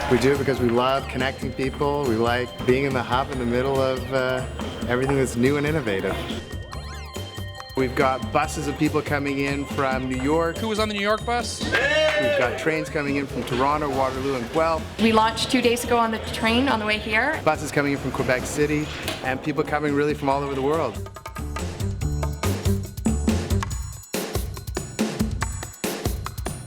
We do it because we love connecting people. We like being in the hub in the middle of everything that's new and innovative. We've got buses of people coming in from New York. Who was on the New York bus? We've got trains coming in from Toronto, Waterloo, and Guelph. We launched 2 days ago on the train on the way here. Buses coming in from Quebec City, and people coming really from all over the world.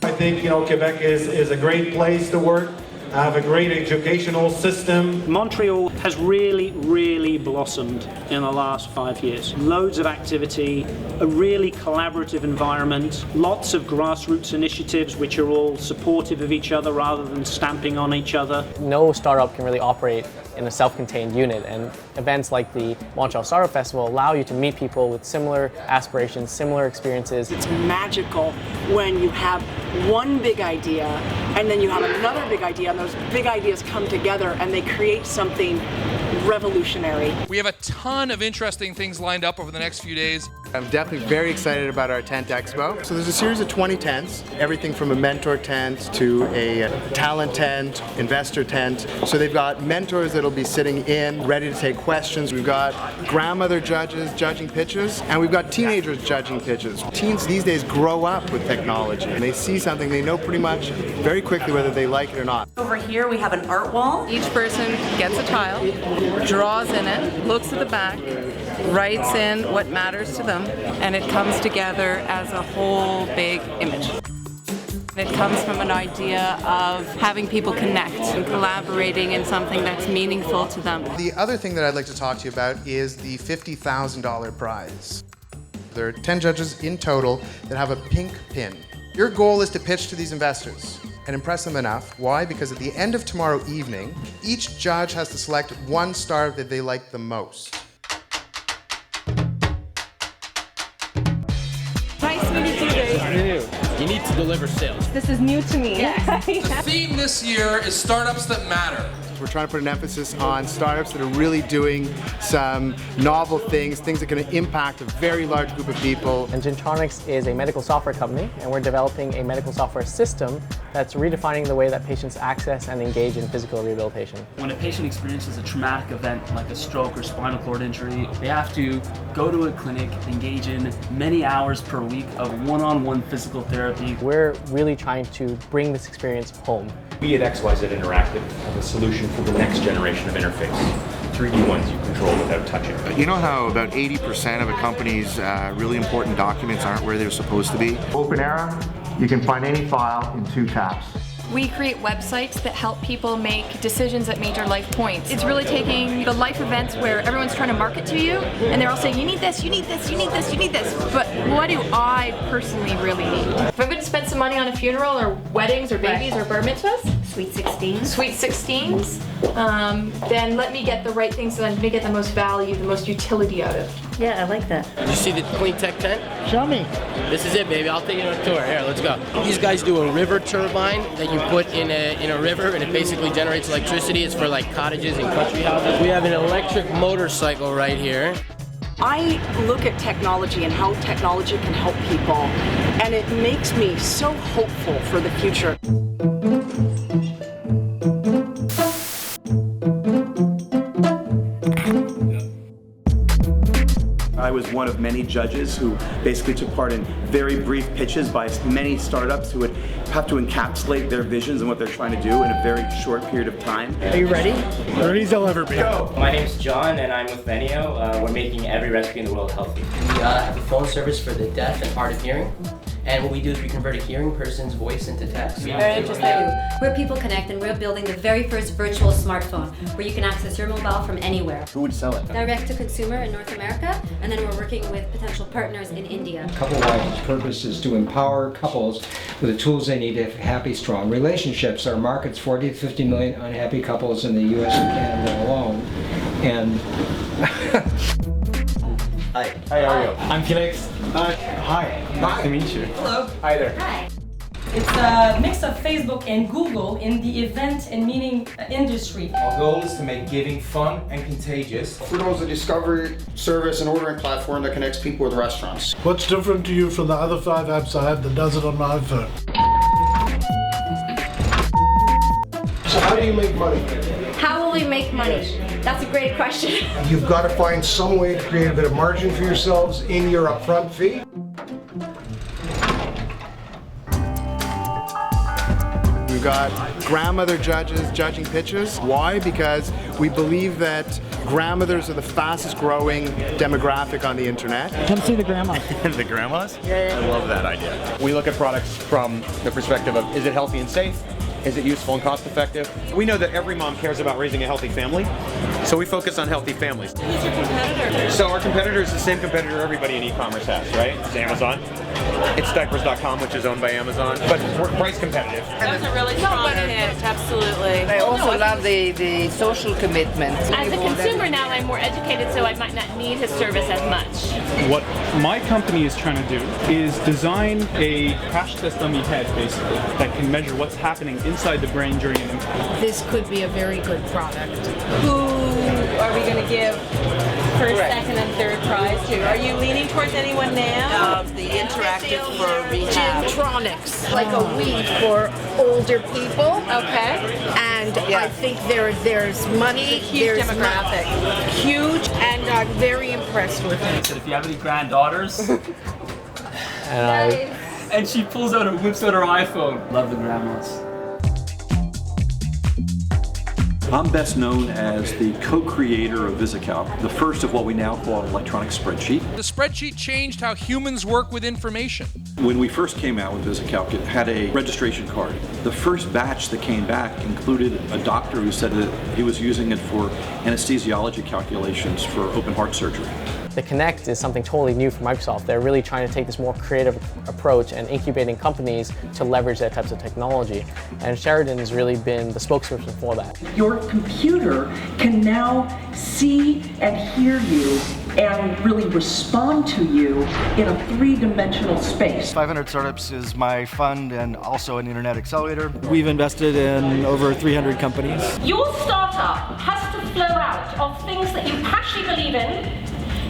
I think, Quebec is a great place to work. Have a great educational system. Montreal has really blossomed in the last 5 years. Loads of activity, a really collaborative environment, lots of grassroots initiatives which are all supportive of each other rather than stamping on each other. No startup can really operate in a self-contained unit, and events like the Montreal Startup Festival allow you to meet people with similar aspirations, similar experiences. It's magical when you have one big idea and then you have another big idea, and those big ideas come together and they create something revolutionary. We have a ton of interesting things lined up over the next few days. I'm definitely very excited about our tent expo. So there's a series of 20 tents, everything from a mentor tent to a talent tent, investor tent. So they've got mentors that'll be sitting in, ready to take questions. We've got grandmother judges judging pitches, and we've got teenagers judging pitches. Teens these days grow up with technology, and they see something, they know pretty much very quickly whether they like it or not. Over here we have an art wall. Each person gets a tile, draws in it, looks at the back, writes in what matters to them, and it comes together as a whole big image. It comes from an idea of having people connect and collaborating in something that's meaningful to them. The other thing that I'd like to talk to you about is the $50,000 prize. There are 10 judges in total that have a pink pin. Your goal is to pitch to these investors and impress them enough. Why? Because at the end of tomorrow evening, each judge has to select one startup that they like the most. Nice meeting you guys. You need to deliver sales. This is new to me. The theme this year is startups that matter. We're trying to put an emphasis on startups that are really doing some novel things that are going to impact a very large group of people. And Gentronics is a medical software company, and we're developing a medical software system that's redefining the way that patients access and engage in physical rehabilitation. When a patient experiences a traumatic event like a stroke or spinal cord injury, they have to go to a clinic, engage in many hours per week of one-on-one physical therapy. We're really trying to bring this experience home. We at XYZ Interactive have a solution for the next generation of interface. 3D ones you control without touching. You know how about 80% of a company's really important documents aren't where they're supposed to be? Open Era, you can find any file in 2 taps. We create websites that help people make decisions at major life points. It's really taking the life events where everyone's trying to market to you, and they're all saying, you need this, you need this, you need this, you need this. But what do I personally really need? If I'm going to spend some money on a funeral or weddings or babies or bar mitzvahs, Sweet 16. Sweet 16s, then let me get the right things so I'm going to get the most value, the most utility out of. Yeah, I like that. Did you see the clean tech tent? Show me. This is it, baby. I'll take you on a tour. Here, let's go. These guys do a river turbine that you put in a river, and it basically generates electricity. It's for like cottages and country houses. We have an electric motorcycle right here. I look at technology and how technology can help people, and it makes me so hopeful for the future. I was one of many judges who basically took part in very brief pitches by many startups who would have to encapsulate their visions and what they're trying to do in a very short period of time. Are you ready? Ready as I'll ever be. Go! My name's John and I'm with Venio. We're making every recipe in the world healthy. We have a phone service for the deaf and hard of hearing. And what we do is we convert a hearing person's voice into text. Very interesting. We're People Connect, and we're building the very first virtual smartphone where you can access your mobile from anywhere. Who would sell it? Direct to consumer in North America, and then we're working with potential partners in India. Couple Wives' purpose is to empower couples with the tools they need to have happy, strong relationships. Our market's 40 to 50 million unhappy couples in the US and Canada alone. And Hi. Hi, how are you? I'm Felix. Hi. Nice to meet you. Hello. Hi there. Hi. It's a mix of Facebook and Google in the event and meeting industry. Our goal is to make giving fun and contagious. Frudo is a discovery, service, and ordering platform that connects people with restaurants. What's different to you from the other 5 apps I have that does it on my phone? So how do you make money? How will we make money? That's a great question. You've got to find some way to create a bit of margin for yourselves in your upfront fee. We've got grandmother judges judging pitches. Why? Because we believe that grandmothers are the fastest growing demographic on the internet. Come see the grandma. The grandmas? Yeah. I love that idea. We look at products from the perspective of, is it healthy and safe? Is it useful and cost effective? We know that every mom cares about raising a healthy family, so we focus on healthy families. Who's your competitor? So our competitor is the same competitor everybody in e-commerce has, right? It's Amazon. It's diapers.com, which is owned by Amazon, but we're price competitive. That was a really strong hit, absolutely. I also love the social commitment. As a consumer now, I'm more educated, so I might not need his service as much. What my company is trying to do is design a crash test dummy head, basically, that can measure what's happening inside the brain during an impact. This could be a very good product. Who are we going to give first, second, and third prize to? Are you leaning towards anyone now? The interactive for rehab. Gymtronics, like a Wii for older people. Okay. And I think there's money. Huge demographic. Huge, and I'm very impressed with it. So if you have any granddaughters, And and she pulls out and whips out her iPhone. Love the grandmas. I'm best known as the co-creator of VisiCalc, the first of what we now call an electronic spreadsheet. The spreadsheet changed how humans work with information. When we first came out with VisiCalc, it had a registration card. The first batch that came back included a doctor who said that he was using it for anesthesiology calculations for open heart surgery. The Connect is something totally new for Microsoft. They're really trying to take this more creative approach and incubating companies to leverage that types of technology. And Sheridan has really been the spokesperson for that. Your computer can now see and hear you and really respond to you in a three-dimensional space. 500 Startups is my fund and also an internet accelerator. We've invested in over 300 companies. Your startup has to flow out of things that you passionately believe in,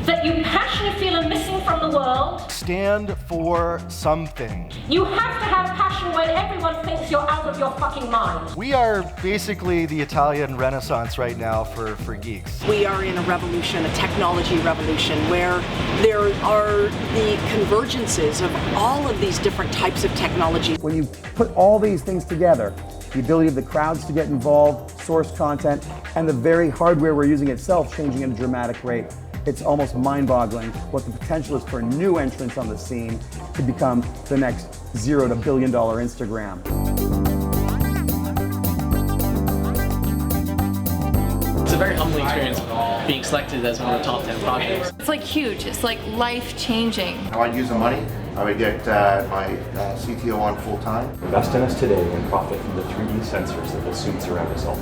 that you passionately feel are missing from the world. Stand for something. You have to have passion when everyone thinks you're out of your fucking mind. We are basically the Italian Renaissance right now for geeks. We are in a revolution, a technology revolution, where there are the convergences of all of these different types of technology. When you put all these things together, the ability of the crowds to get involved, source content, and the very hardware we're using itself changing at a dramatic rate, it's almost mind-boggling what the potential is for new entrants on the scene to become the next $0 to $1 billion Instagram. It's a very humbling experience being selected as one of the top 10 projects. It's like huge, it's like life-changing. How I'd use the money, I would get my CTO on full-time. Invest in us today and profit from the 3D sensors that the suits around us all.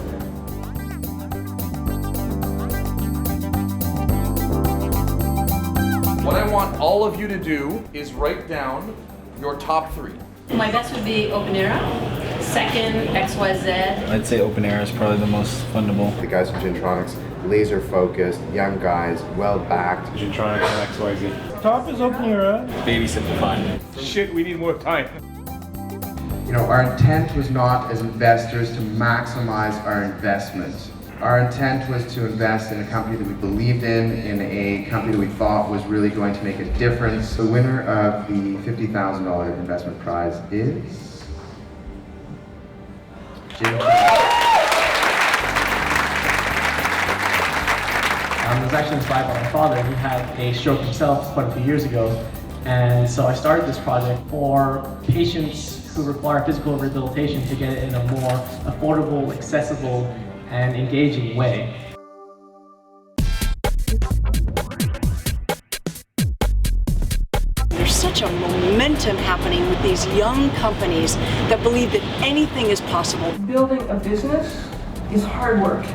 What I want all of you to do is write down your top 3. My best would be OpenEra. Second, XYZ. I'd say OpenEra is probably the most fundable. The guys from Gymtronics, laser focused, young guys, well backed. Gymtronics and XYZ. Top is OpenEra. Babysit the fun. Shit, we need more time. You know, our intent was not as investors to maximize our investment. Our intent was to invest in a company that we believed in a company that we thought was really going to make a difference. The winner of the $50,000 investment prize is Jim. I was actually inspired by my father. He had a stroke himself quite a few years ago. And so I started this project for patients who require physical rehabilitation to get it in a more affordable, accessible, and engaging way. There's such a momentum happening with these young companies that believe that anything is possible. Building a business is hard work.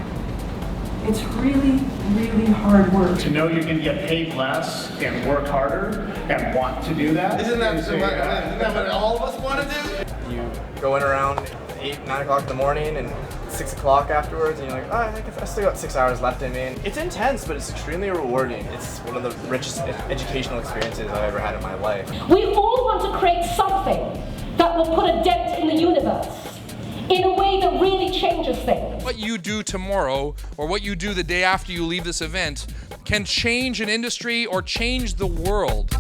It's really, really hard work. To know you're going to get paid less and work harder and want to do that. Isn't that what all of us want to do? You go in around 8, 9 o'clock in the morning and 6 o'clock afterwards, and you're like, oh, I still got 6 hours left in me. And it's intense, but it's extremely rewarding. It's one of the richest educational experiences I've ever had in my life. We all want to create something that will put a dent in the universe. in a way that really changes things. What you do tomorrow or what you do the day after you leave this event can change an industry or change the world.